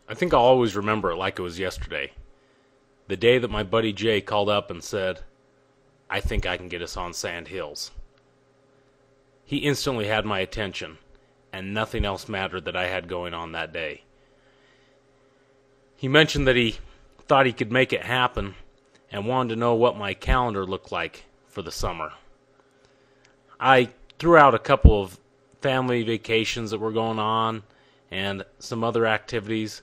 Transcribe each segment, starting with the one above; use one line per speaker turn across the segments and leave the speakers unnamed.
I think I'll always remember it like it was yesterday. The day that my buddy Jay called up and said, I think I can get us on Sand Hills. He instantly had my attention, and nothing else mattered that I had going on that day. He mentioned that he thought he could make it happen and wanted to know what my calendar looked like for the summer. I threw out a couple of family vacations that were going on and some other activities,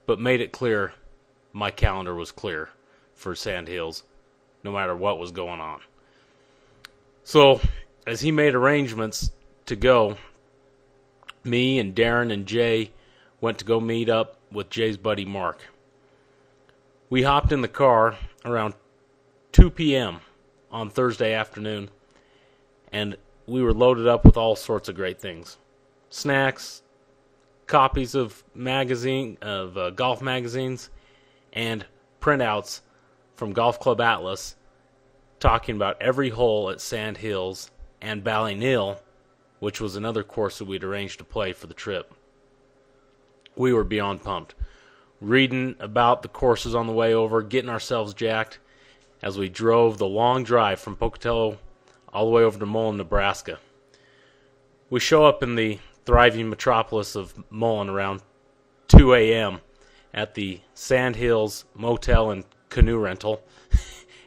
but made it clear my calendar was clear for Sand Hills, no matter what was going on. So, as he made arrangements to go, me and Darren and Jay went to go meet up with Jay's buddy Mark. We hopped in the car around 2 p.m. on Thursday afternoon, and we were loaded up with all sorts of great things. Snacks, copies of golf magazines, and printouts from Golf Club Atlas talking about every hole at Sand Hills and Ballyneal, which was another course that we'd arranged to play for the trip. We were beyond pumped. Reading about the courses on the way over, getting ourselves jacked as we drove the long drive from Pocatello all the way over to Mullen, Nebraska. We show up in the thriving metropolis of Mullen around 2 a.m. at the Sand Hills Motel and Canoe Rental,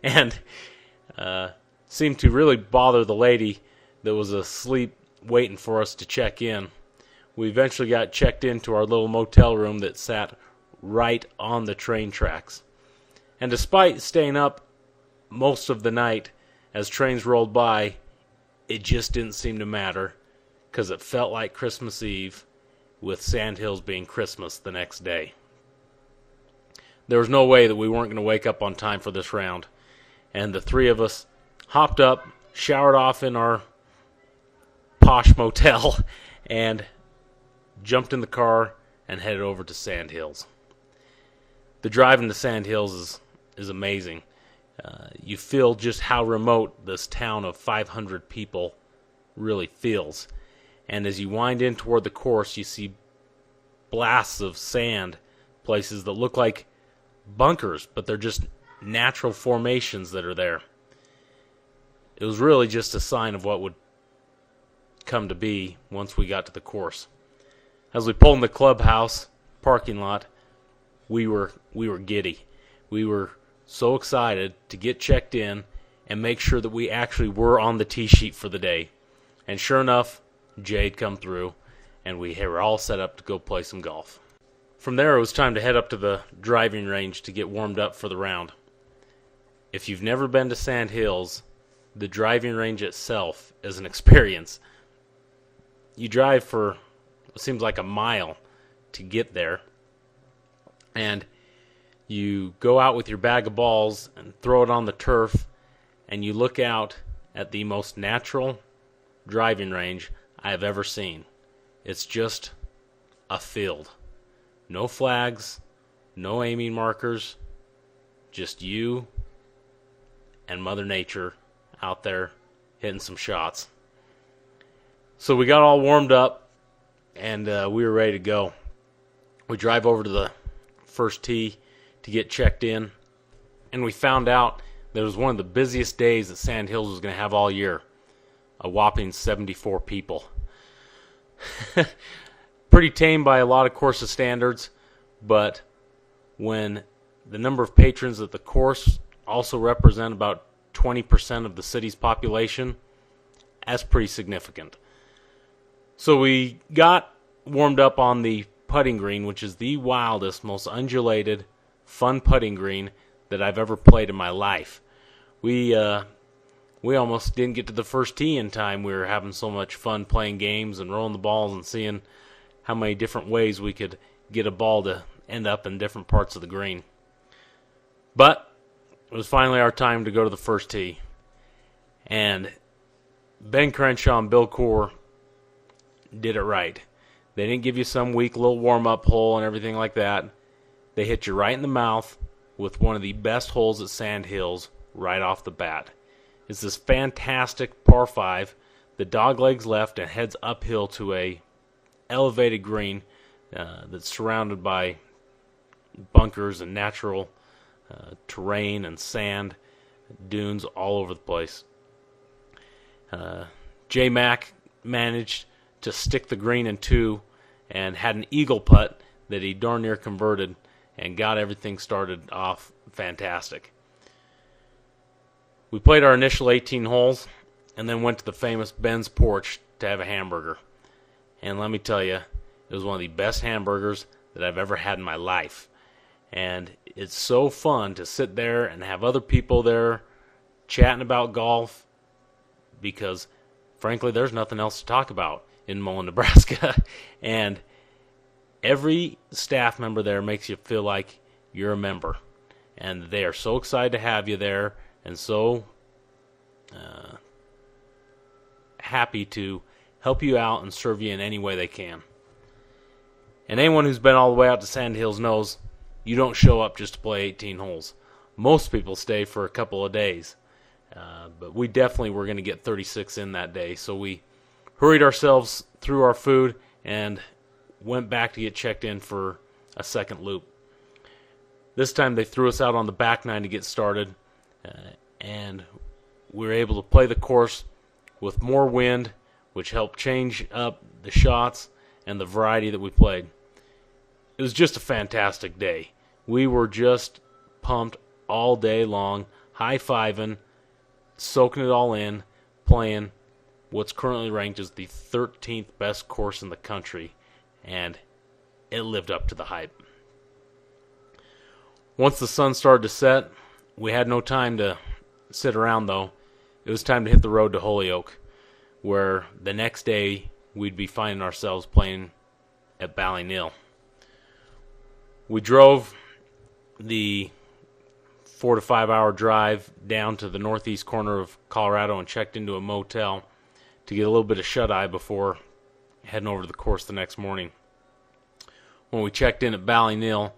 and seemed to really bother the lady that was asleep waiting for us to check in. We eventually got checked into our little motel room that sat right on the train tracks. And despite staying up most of the night as trains rolled by, it just didn't seem to matter, because it felt like Christmas Eve, with Sand Hills being Christmas the next day. There was no way that we weren't going to wake up on time for this round, and the three of us hopped up, showered off in our posh motel, and jumped in the car and headed over to Sand Hills. The drive into Sand Hills is amazing. You feel just how remote this town of 500 people really feels. And as you wind in toward the course, you see blasts of sand, places that look like bunkers, but they're just natural formations that are there. It was really just a sign of what would come to be once we got to the course. As we pulled in the clubhouse parking lot, we were giddy. We were so excited to get checked in and make sure that we actually were on the tee sheet for the day. And sure enough, Jay had come through, and we were all set up to go play some golf. From there, it was time to head up to the driving range to get warmed up for the round. If you've never been to Sand Hills, the driving range itself is an experience. You drive for, it seems like, a mile to get there, and you go out with your bag of balls and throw it on the turf, and you look out at the most natural driving range I have ever seen. It's just a field. No flags, no aiming markers, just you and Mother Nature out there hitting some shots. So we got all warmed up, and we were ready to go. We drive over to the first tee to get checked in, and we found out that it was one of the busiest days that Sand Hills was going to have all year. A whopping 74 people. Pretty tame by a lot of course standards, but when the number of patrons at the course also represent about 20% of the city's population, that's pretty significant. So we got warmed up on the putting green, which is the wildest, most undulated, fun putting green that I've ever played in my life. We almost didn't get to the first tee in time. We were having so much fun playing games and rolling the balls and seeing how many different ways we could get a ball to end up in different parts of the green. But it was finally our time to go to the first tee. And Ben Crenshaw and Bill Coore did it right. They didn't give you some weak little warm-up hole and everything like that. They hit you right in the mouth with one of the best holes at Sand Hills right off the bat. It's this fantastic par 5 that doglegs left and heads uphill to a elevated green that's surrounded by bunkers and natural terrain and sand, dunes all over the place. J Mac managed to stick the green in two and had an eagle putt that he darn near converted and got everything started off fantastic. We played our initial 18 holes and then went to the famous Ben's Porch to have a hamburger. And let me tell you, it was one of the best hamburgers that I've ever had in my life. And it's so fun to sit there and have other people there chatting about golf because, frankly, there's nothing else to talk about in Mullen, Nebraska. And every staff member there makes you feel like you're a member. And they are so excited to have you there and so happy to help you out and serve you in any way they can. And anyone who's been all the way out to Sand Hills knows you don't show up just to play 18 holes. Most people stay for a couple of days. But we definitely were going to get 36 in that day. So we hurried ourselves through our food and went back to get checked in for a second loop. This time they threw us out on the back nine to get started. And we were able to play the course with more wind, which helped change up the shots and the variety that we played. It was just a fantastic day. We were just pumped all day long, high-fiving, soaking it all in, playing what's currently ranked as the 13th best course in the country, and it lived up to the hype. Once the sun started to set, we had no time to sit around, though. It was time to hit the road to Holyoke, where the next day we'd be finding ourselves playing at Ballyneal. We drove the 4 to 5 hour drive down to the northeast corner of Colorado and checked into a motel to get a little bit of shut-eye before heading over to the course the next morning. When we checked in at Ballyneal,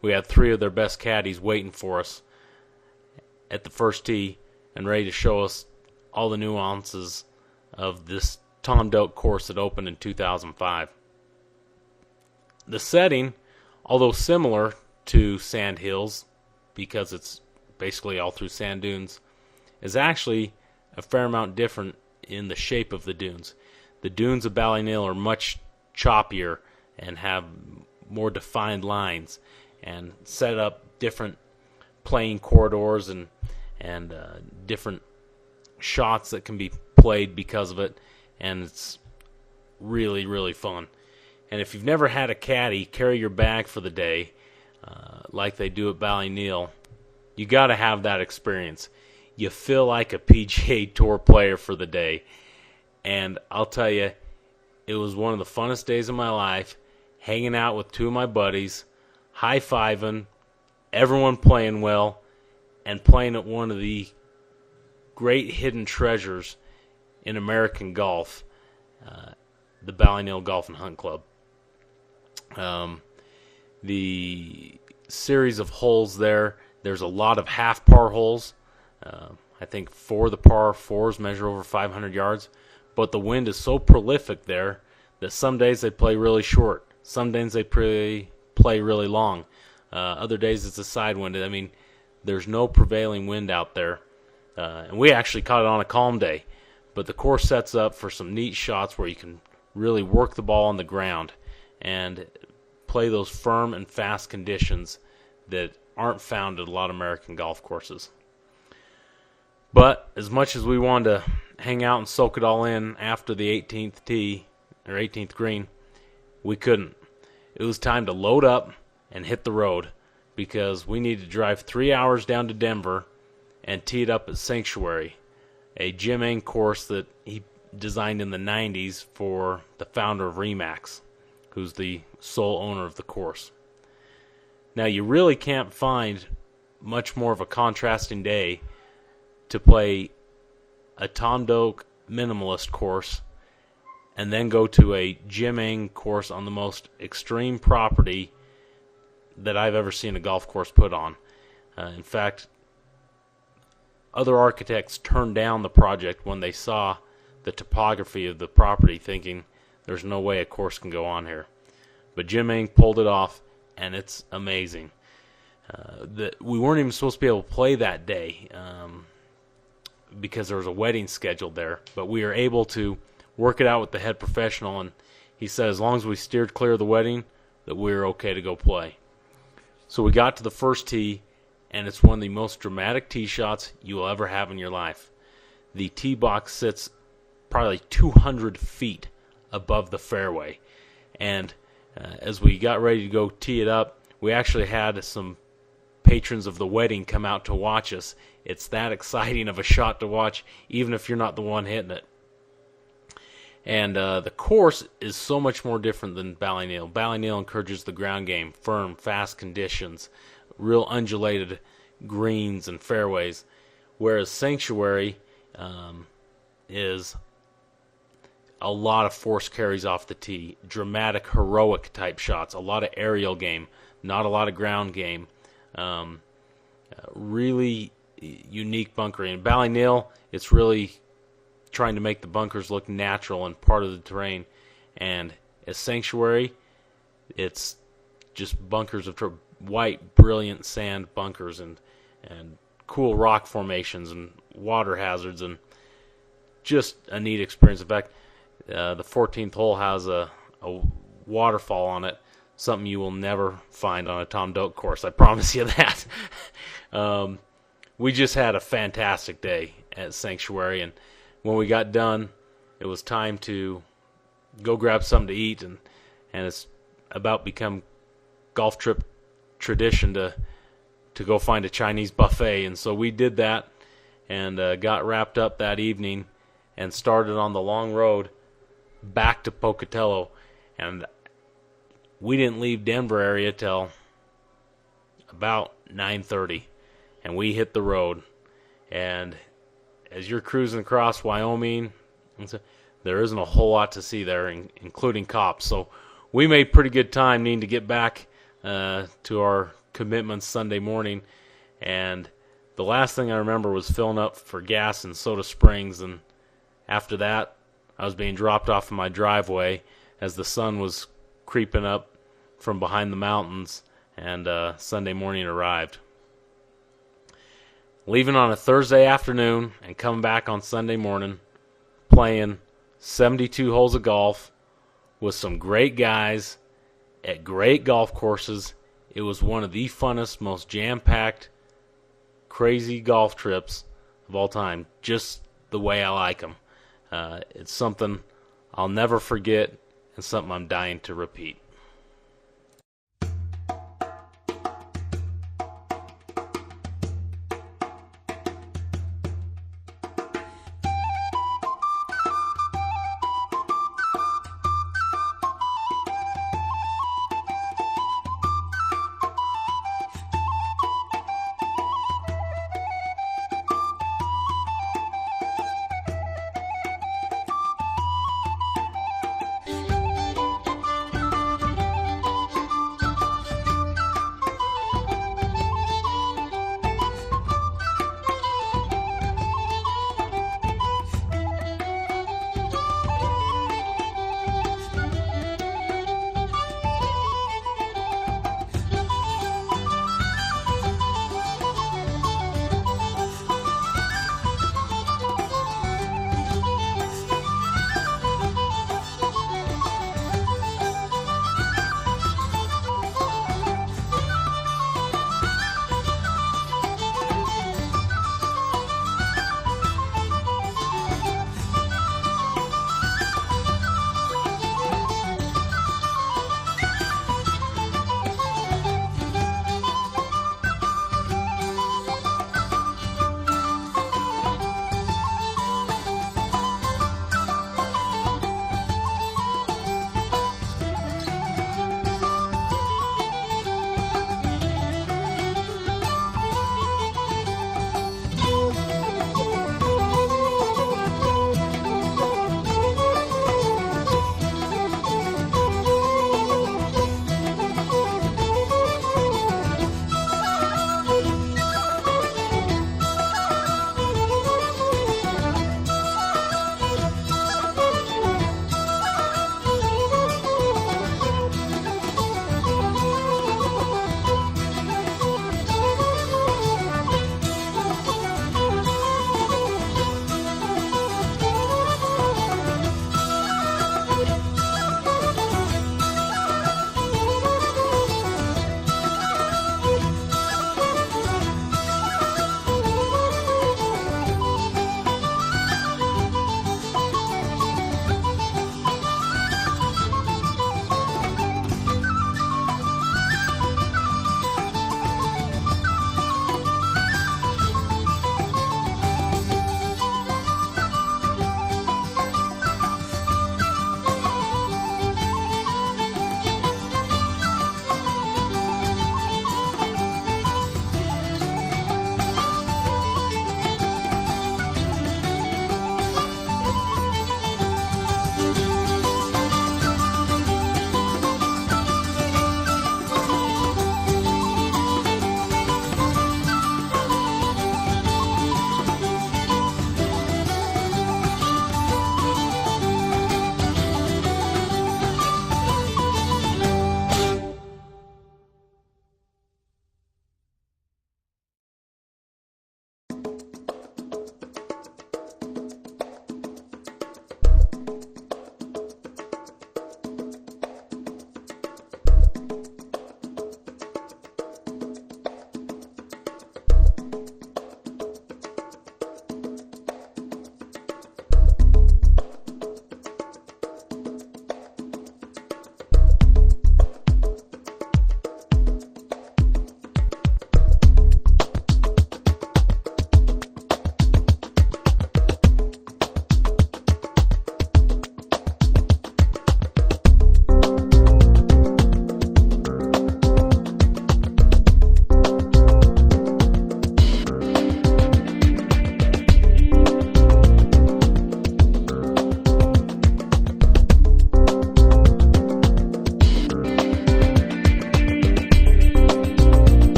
we had 3 of their best caddies waiting for us at the first tee and ready to show us all the nuances of this Tom Doak course that opened in 2005. The setting, although similar to Sand Hills, because it's basically all through sand dunes, is actually a fair amount different in the shape of the dunes. The dunes of Ballyneal are much choppier and have more defined lines and set up different playing corridors and different shots that can be played because of it, and it's really, really fun. And if you've never had a caddy carry your bag for the day, like they do at Ballyneal, you got to have that experience. You feel like a PGA Tour player for the day. And I'll tell you, it was one of the funnest days of my life, hanging out with 2 of my buddies, high-fiving, everyone playing well, and playing at one of the great hidden treasures in American golf, the Ballyneal Golf and Hunt Club. The series of holes there's a lot of half-par holes. I think 4 of the par 4s measure over 500 yards. But the wind is so prolific there that some days they play really short. Some days they play really long. Other days it's a side wind. I mean, there's no prevailing wind out there. And we actually caught it on a calm day. But the course sets up for some neat shots where you can really work the ball on the ground and play those firm and fast conditions that aren't found at a lot of American golf courses. But as much as we wanted to hang out and soak it all in after the 18th tee or 18th green, we couldn't. It was time to load up and hit the road because we needed to drive 3 hours down to Denver and tee it up at Sanctuary, a Jim Eng course that he designed in the 90s for the founder of Remax, who's the sole owner of the course. Now, you really can't find much more of a contrasting day to play a Tom Doak minimalist course and then go to a Jim Eng course on the most extreme property that I've ever seen a golf course put on. In fact, other architects turned down the project when they saw the topography of the property, thinking there's no way a course can go on here. But Jim Eng pulled it off, and it's amazing. that we weren't even supposed to be able to play that day because there was a wedding scheduled there. But we were able to work it out with the head professional, and he said as long as we steered clear of the wedding, that we were okay to go play. So we got to the first tee, and it's one of the most dramatic tee shots you will ever have in your life. The tee box sits probably 200 feet above the fairway, and as we got ready to go tee it up, we actually had some patrons of the wedding come out to watch us. It's that exciting of a shot to watch, even if you're not the one hitting it. And the course is so much more different than Ballyneal. Ballyneal encourages the ground game, firm, fast conditions, real undulated greens and fairways, whereas Sanctuary is a lot of force carries off the tee, dramatic, heroic type shots, a lot of aerial game, not a lot of ground game. Really unique bunkering. In Ballyneal, it's really trying to make the bunkers look natural and part of the terrain. And at Sanctuary, it's just bunkers of white, brilliant sand bunkers and cool rock formations and water hazards, and just a neat experience. In fact, the 14th hole has a waterfall on it, something you will never find on a Tom Doak course, I promise you that. We just had a fantastic day at Sanctuary, and when we got done, it was time to go grab something to eat, and it's about become golf trip tradition to go find a Chinese buffet, and so we did that and got wrapped up that evening and started on the long road back to Pocatello, and we didn't leave Denver area till about 9:30, and we hit the road. And as you're cruising across Wyoming, there isn't a whole lot to see there, including cops. So we made pretty good time needing to get back to our commitments Sunday morning. And the last thing I remember was filling up for gas in Soda Springs, and after that, I was being dropped off in my driveway as the sun was creeping up from behind the mountains, and Sunday morning arrived. Leaving on a Thursday afternoon and coming back on Sunday morning, playing 72 holes of golf with some great guys at great golf courses. It was one of the funnest, most jam-packed, crazy golf trips of all time, just the way I like them. It's something I'll never forget and something I'm dying to repeat.